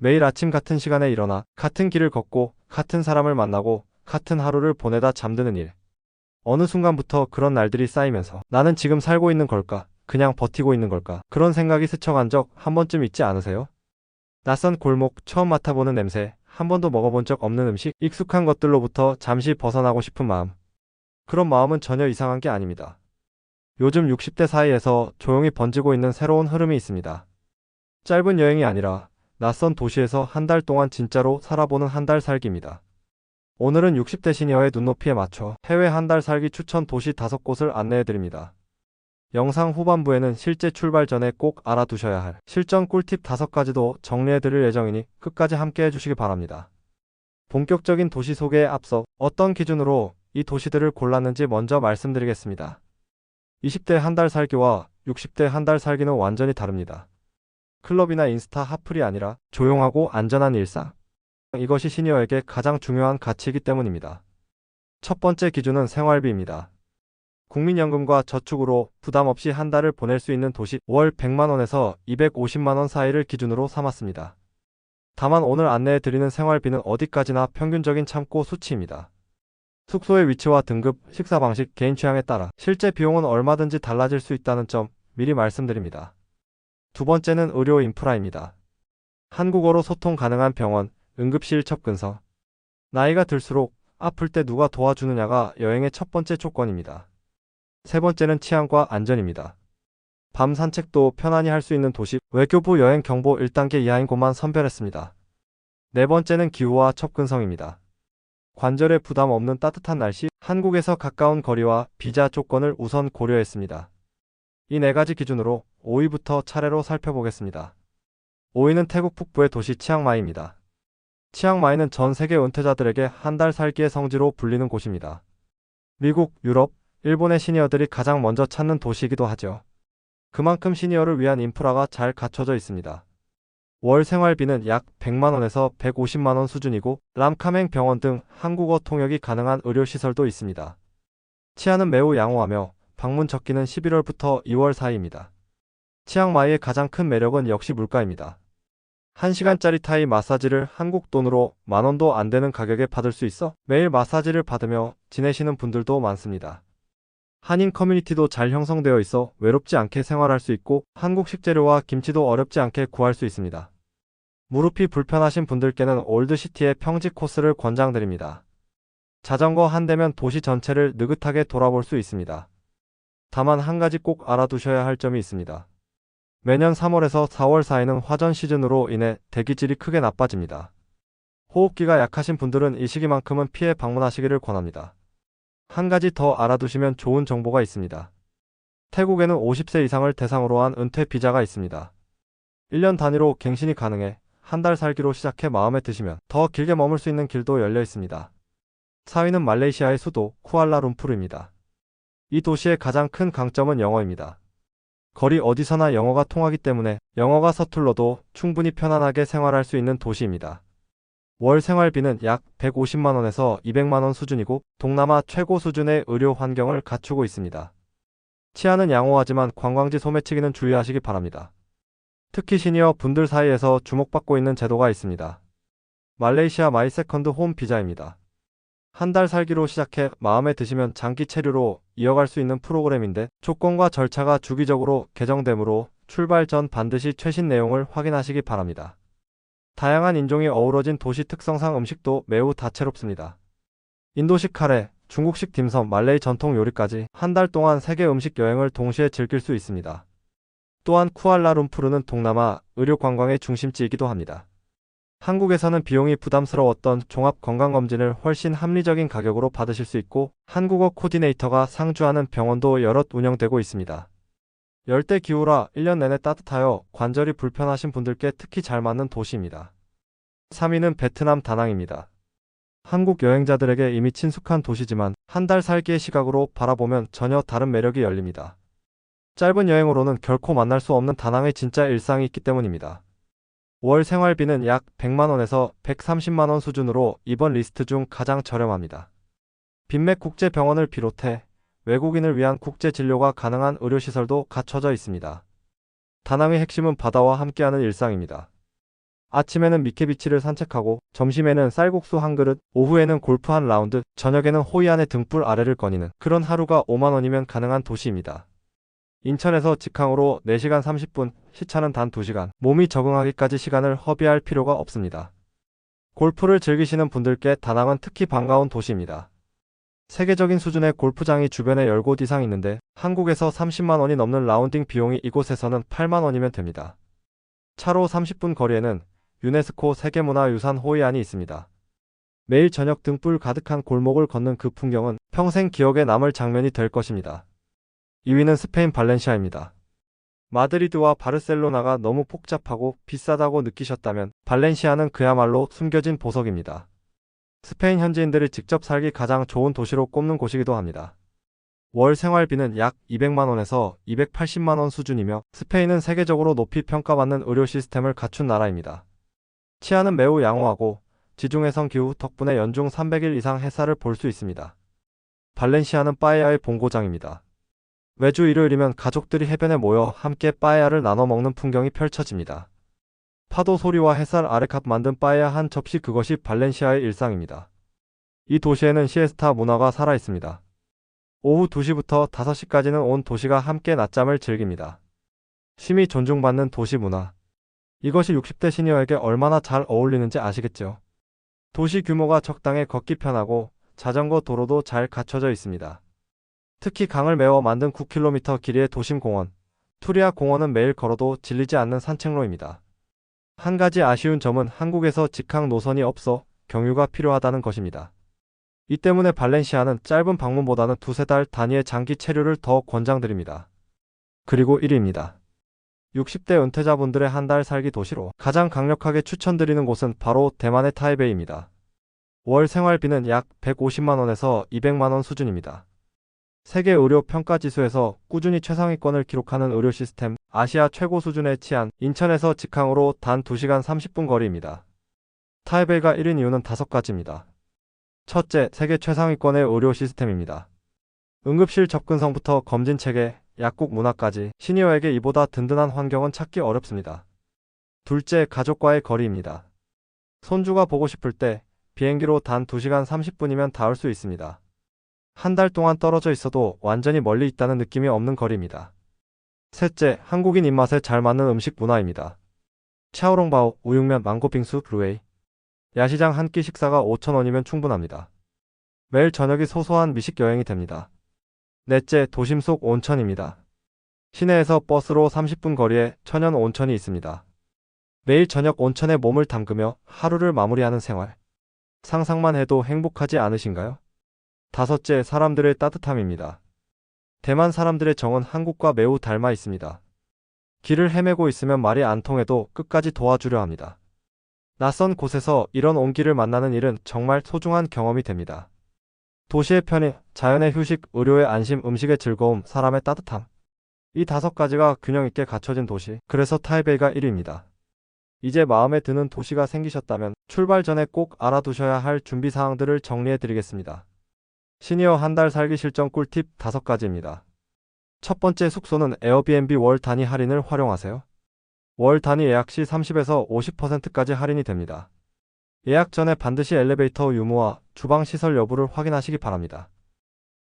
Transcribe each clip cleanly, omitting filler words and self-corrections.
매일 아침 같은 시간에 일어나 같은 길을 걷고 같은 사람을 만나고 같은 하루를 보내다 잠드는 일. 어느 순간부터 그런 날들이 쌓이면서 나는 지금 살고 있는 걸까? 그냥 버티고 있는 걸까? 그런 생각이 스쳐간 적 한 번쯤 있지 않으세요? 낯선 골목, 처음 맡아보는 냄새, 한 번도 먹어본 적 없는 음식, 익숙한 것들로부터 잠시 벗어나고 싶은 마음. 그런 마음은 전혀 이상한 게 아닙니다. 요즘 60대 사이에서 조용히 번지고 있는 새로운 흐름이 있습니다. 짧은 여행이 아니라 낯선 도시에서 한 달 동안 진짜로 살아보는 한 달 살기입니다. 오늘은 60대 시니어의 눈높이에 맞춰 해외 한 달 살기 추천 도시 5곳을 안내해 드립니다. 영상 후반부에는 실제 출발 전에 꼭 알아두셔야 할 실전 꿀팁 5가지도 정리해 드릴 예정이니 끝까지 함께 해주시기 바랍니다. 본격적인 도시 소개에 앞서 어떤 기준으로 이 도시들을 골랐는지 먼저 말씀드리겠습니다. 20대 한 달 살기와 60대 한 달 살기는 완전히 다릅니다. 클럽이나 인스타 핫플이 아니라 조용하고 안전한 일상. 이것이 시니어에게 가장 중요한 가치이기 때문입니다. 첫 번째 기준은 생활비입니다. 국민연금과 저축으로 부담 없이 한 달을 보낼 수 있는 도시 월 100만 원에서 250만 원 사이를 기준으로 삼았습니다. 다만 오늘 안내해 드리는 생활비는 어디까지나 평균적인 참고 수치입니다. 숙소의 위치와 등급, 식사 방식, 개인 취향에 따라 실제 비용은 얼마든지 달라질 수 있다는 점 미리 말씀드립니다. 두 번째는 의료 인프라입니다. 한국어로 소통 가능한 병원, 응급실 접근서. 나이가 들수록 아플 때 누가 도와주느냐가 여행의 첫 번째 조건입니다. 세 번째는 치안과 안전입니다. 밤 산책도 편안히 할 수 있는 도시, 외교부 여행 경보 1단계 이하인 곳만 선별했습니다. 네 번째는 기후와 접근성입니다. 관절에 부담 없는 따뜻한 날씨, 한국에서 가까운 거리와 비자 조건을 우선 고려했습니다. 이 네 가지 기준으로 5위부터 차례로 살펴보겠습니다. 5위는 태국 북부의 도시 치앙마이입니다. 치앙마이는 전 세계 은퇴자들에게 한 달 살기의 성지로 불리는 곳입니다. 미국, 유럽, 일본의 시니어들이 가장 먼저 찾는 도시이기도 하죠. 그만큼 시니어를 위한 인프라가 잘 갖춰져 있습니다. 월 생활비는 약 100만 원에서 150만 원 수준이고 람카맹 병원 등 한국어 통역이 가능한 의료시설도 있습니다. 치안은 매우 양호하며 방문 적기는 11월부터 2월 사이입니다. 치앙마이의 가장 큰 매력은 역시 물가입니다. 1시간짜리 타이 마사지를 한국 돈으로 만 원도 안 되는 가격에 받을 수 있어 매일 마사지를 받으며 지내시는 분들도 많습니다. 한인 커뮤니티도 잘 형성되어 있어 외롭지 않게 생활할 수 있고 한국 식재료와 김치도 어렵지 않게 구할 수 있습니다. 무릎이 불편하신 분들께는 올드시티의 평지 코스를 권장드립니다. 자전거 한 대면 도시 전체를 느긋하게 돌아볼 수 있습니다. 다만 한 가지 꼭 알아두셔야 할 점이 있습니다. 매년 3월에서 4월 사이는 화전 시즌으로 인해 대기질이 크게 나빠집니다. 호흡기가 약하신 분들은 이 시기만큼은 피해 방문하시기를 권합니다. 한 가지 더 알아두시면 좋은 정보가 있습니다. 태국에는 50세 이상을 대상으로 한 은퇴 비자가 있습니다. 1년 단위로 갱신이 가능해 한 달 살기로 시작해 마음에 드시면 더 길게 머물 수 있는 길도 열려 있습니다. 4위는 말레이시아의 수도 쿠알라룸푸르입니다. 이 도시의 가장 큰 강점은 영어입니다. 거리 어디서나 영어가 통하기 때문에 영어가 서툴러도 충분히 편안하게 생활할 수 있는 도시입니다. 월 생활비는 약 150만 원에서 200만 원 수준이고 동남아 최고 수준의 의료 환경을 갖추고 있습니다. 치안은 양호하지만 관광지 소매치기는 주의하시기 바랍니다. 특히 시니어 분들 사이에서 주목받고 있는 제도가 있습니다. 말레이시아 마이 세컨드 홈 비자입니다. 한 달 살기로 시작해 마음에 드시면 장기 체류로 이어갈 수 있는 프로그램인데 조건과 절차가 주기적으로 개정되므로 출발 전 반드시 최신 내용을 확인하시기 바랍니다. 다양한 인종이 어우러진 도시 특성상 음식도 매우 다채롭습니다. 인도식 카레, 중국식 딤섬, 말레이 전통 요리까지 한 달 동안 세계 음식 여행을 동시에 즐길 수 있습니다. 또한 쿠알라룸푸르는 동남아 의료 관광의 중심지이기도 합니다. 한국에서는 비용이 부담스러웠던 종합 건강검진을 훨씬 합리적인 가격으로 받으실 수 있고 한국어 코디네이터가 상주하는 병원도 여럿 운영되고 있습니다. 열대 기후라 1년 내내 따뜻하여 관절이 불편하신 분들께 특히 잘 맞는 도시입니다. 3위는 베트남 다낭입니다. 한국 여행자들에게 이미 친숙한 도시지만 한 달 살기의 시각으로 바라보면 전혀 다른 매력이 열립니다. 짧은 여행으로는 결코 만날 수 없는 다낭의 진짜 일상이 있기 때문입니다. 월 생활비는 약 100만 원에서 130만 원 수준으로 이번 리스트 중 가장 저렴합니다. 빈맥 국제병원을 비롯해 외국인을 위한 국제 진료가 가능한 의료시설도 갖춰져 있습니다. 다낭의 핵심은 바다와 함께하는 일상입니다. 아침에는 미케비치를 산책하고, 점심에는 쌀국수 한 그릇, 오후에는 골프 한 라운드, 저녁에는 호이안의 등불 아래를 거니는 그런 하루가 5만 원이면 가능한 도시입니다. 인천에서 직항으로 4시간 30분, 시차는 단 2시간, 몸이 적응하기까지 시간을 허비할 필요가 없습니다. 골프를 즐기시는 분들께 다낭은 특히 반가운 도시입니다. 세계적인 수준의 골프장이 주변에 10곳 이상 있는데 한국에서 30만 원이 넘는 라운딩 비용이 이곳에서는 8만 원이면 됩니다. 차로 30분 거리에는 유네스코 세계문화유산 호이안이 있습니다. 매일 저녁 등불 가득한 골목을 걷는 그 풍경은 평생 기억에 남을 장면이 될 것입니다. 2위는 스페인 발렌시아입니다. 마드리드와 바르셀로나가 너무 복잡하고 비싸다고 느끼셨다면 발렌시아는 그야말로 숨겨진 보석입니다. 스페인 현지인들이 직접 살기 가장 좋은 도시로 꼽는 곳이기도 합니다. 월 생활비는 약 200만 원에서 280만 원 수준이며 스페인은 세계적으로 높이 평가받는 의료 시스템을 갖춘 나라입니다. 치안은 매우 양호하고 지중해성 기후 덕분에 연중 300일 이상 햇살을 볼 수 있습니다. 발렌시아는 빠에야의 본고장입니다. 매주 일요일이면 가족들이 해변에 모여 함께 빠에야를 나눠 먹는 풍경이 펼쳐집니다. 파도 소리와 햇살 아래 갓 만든 빠에야 한 접시, 그것이 발렌시아의 일상입니다. 이 도시에는 시에스타 문화가 살아있습니다. 오후 2시부터 5시까지는 온 도시가 함께 낮잠을 즐깁니다. 심히 존중받는 도시 문화. 이것이 60대 시니어에게 얼마나 잘 어울리는지 아시겠죠? 도시 규모가 적당해 걷기 편하고 자전거 도로도 잘 갖춰져 있습니다. 특히 강을 메워 만든 9km 길이의 도심공원, 투리아 공원은 매일 걸어도 질리지 않는 산책로입니다. 한 가지 아쉬운 점은 한국에서 직항 노선이 없어 경유가 필요하다는 것입니다. 이 때문에 발렌시아는 짧은 방문보다는 2-3달 단위의 장기 체류를 더 권장드립니다. 그리고 1위입니다. 60대 은퇴자분들의 한 달 살기 도시로 가장 강력하게 추천드리는 곳은 바로 대만의 타이베이입니다. 월 생활비는 약 150만 원에서 200만 원 수준입니다. 세계 의료 평가 지수에서 꾸준히 최상위권을 기록하는 의료 시스템, 아시아 최고 수준의 치안, 인천에서 직항으로 단 2시간 30분 거리입니다. 타이베이가 1인 이유는 5가지입니다. 첫째, 세계 최상위권의 의료 시스템입니다. 응급실 접근성부터 검진 체계, 약국 문화까지 시니어에게 이보다 든든한 환경은 찾기 어렵습니다. 둘째, 가족과의 거리입니다. 손주가 보고 싶을 때 비행기로 단 2시간 30분이면 닿을 수 있습니다. 한 달 동안 떨어져 있어도 완전히 멀리 있다는 느낌이 없는 거리입니다. 셋째, 한국인 입맛에 잘 맞는 음식 문화입니다. 샤오롱바오, 우육면, 망고빙수, 블루웨이. 야시장 한 끼 식사가 5,000원이면 충분합니다. 매일 저녁이 소소한 미식 여행이 됩니다. 넷째, 도심 속 온천입니다. 시내에서 버스로 30분 거리에 천연 온천이 있습니다. 매일 저녁 온천에 몸을 담그며 하루를 마무리하는 생활. 상상만 해도 행복하지 않으신가요? 다섯째, 사람들의 따뜻함입니다. 대만 사람들의 정은 한국과 매우 닮아 있습니다. 길을 헤매고 있으면 말이 안 통해도 끝까지 도와주려 합니다. 낯선 곳에서 이런 온기를 만나는 일은 정말 소중한 경험이 됩니다. 도시의 편의, 자연의 휴식, 의료의 안심, 음식의 즐거움, 사람의 따뜻함. 이 5가지가 균형 있게 갖춰진 도시. 그래서 타이베이가 1위입니다. 이제 마음에 드는 도시가 생기셨다면 출발 전에 꼭 알아두셔야 할 준비사항들을 정리해드리겠습니다. 시니어 한 달 살기 실전 꿀팁 5가지입니다. 첫 번째, 숙소는 에어비앤비 월 단위 할인을 활용하세요. 월 단위 예약 시 30에서 50%까지 할인이 됩니다. 예약 전에 반드시 엘리베이터 유무와 주방 시설 여부를 확인하시기 바랍니다.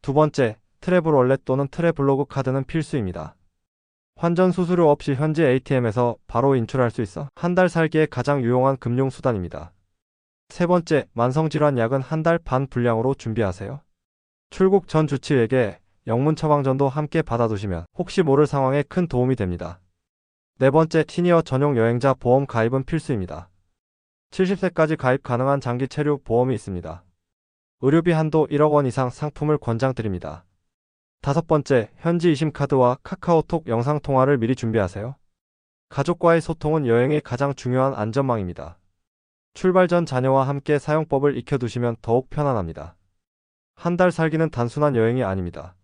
두 번째, 트래블 월렛 또는 트래블로그 카드는 필수입니다. 환전 수수료 없이 현지 ATM에서 바로 인출할 수 있어 한 달 살기에 가장 유용한 금융수단입니다. 세 번째, 만성질환 약은 한 달 반 분량으로 준비하세요. 출국 전 주치의에게 영문 처방전도 함께 받아두시면 혹시 모를 상황에 큰 도움이 됩니다. 네 번째, 시니어 전용 여행자 보험 가입은 필수입니다. 70세까지 가입 가능한 장기 체류 보험이 있습니다. 의료비 한도 1억 원 이상 상품을 권장드립니다. 다섯 번째, 현지 이심카드와 카카오톡 영상통화를 미리 준비하세요. 가족과의 소통은 여행의 가장 중요한 안전망입니다. 출발 전 자녀와 함께 사용법을 익혀두시면 더욱 편안합니다. 한 달 살기는 단순한 여행이 아닙니다.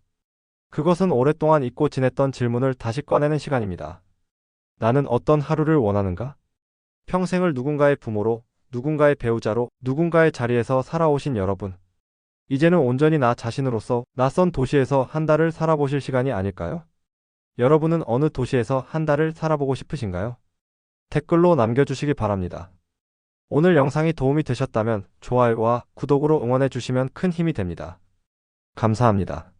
그것은 오랫동안 잊고 지냈던 질문을 다시 꺼내는 시간입니다. 나는 어떤 하루를 원하는가? 평생을 누군가의 부모로, 누군가의 배우자로, 누군가의 자리에서 살아오신 여러분. 이제는 온전히 나 자신으로서 낯선 도시에서 한 달을 살아보실 시간이 아닐까요? 여러분은 어느 도시에서 한 달을 살아보고 싶으신가요? 댓글로 남겨주시기 바랍니다. 오늘 영상이 도움이 되셨다면 좋아요와 구독으로 응원해 주시면 큰 힘이 됩니다. 감사합니다.